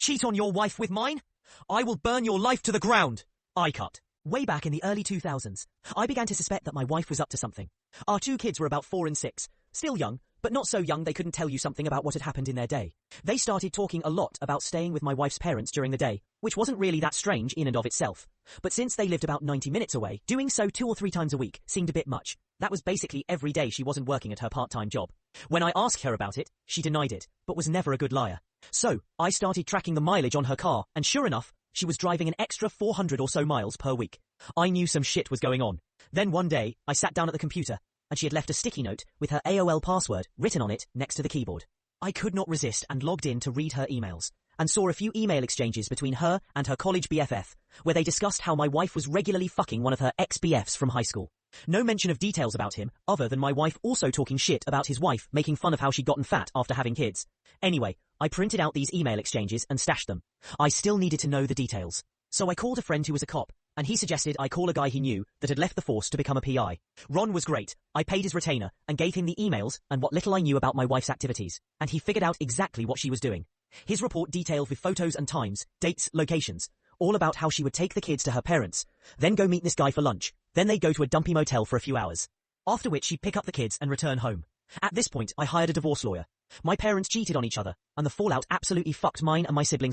Cheat on your wife with mine? I will burn your life to the ground. I cut. Way back in the early 2000s, I began to suspect that my wife was up to something. Our 2 kids were about 4 and 6, still young, but not so young they couldn't tell you something about what had happened in their day. They started talking a lot about staying with my wife's parents during the day, which wasn't really that strange in and of itself. But since they lived about 90 minutes away, doing so 2 or 3 times a week seemed a bit much. That was basically every day she wasn't working at her part-time job. When I asked her about it, she denied it, but was never a good liar. So, I started tracking the mileage on her car, and sure enough, she was driving an extra 400 or so miles per week. I knew some shit was going on. Then one day, I sat down at the computer, and she had left a sticky note with her AOL password written on it next to the keyboard. I could not resist and logged in to read her emails, and saw a few email exchanges between her and her college BFF, where they discussed how my wife was regularly fucking one of her ex-BFs from high school. No mention of details about him, other than my wife also talking shit about his wife, making fun of how she'd gotten fat after having kids. Anyway, I printed out these email exchanges and stashed them. I still needed to know the details. So I called a friend who was a cop, and he suggested I call a guy he knew that had left the force to become a PI. Ron was great. I paid his retainer and gave him the emails and what little I knew about my wife's activities, and he figured out exactly what she was doing. His report detailed with photos and times, dates, locations, all about how she would take the kids to her parents, then go meet this guy for lunch, then they'd go to a dumpy motel for a few hours. After which she'd pick up the kids and return home. At this point, I hired a divorce lawyer. My parents cheated on each other, and the fallout absolutely fucked mine and my siblings'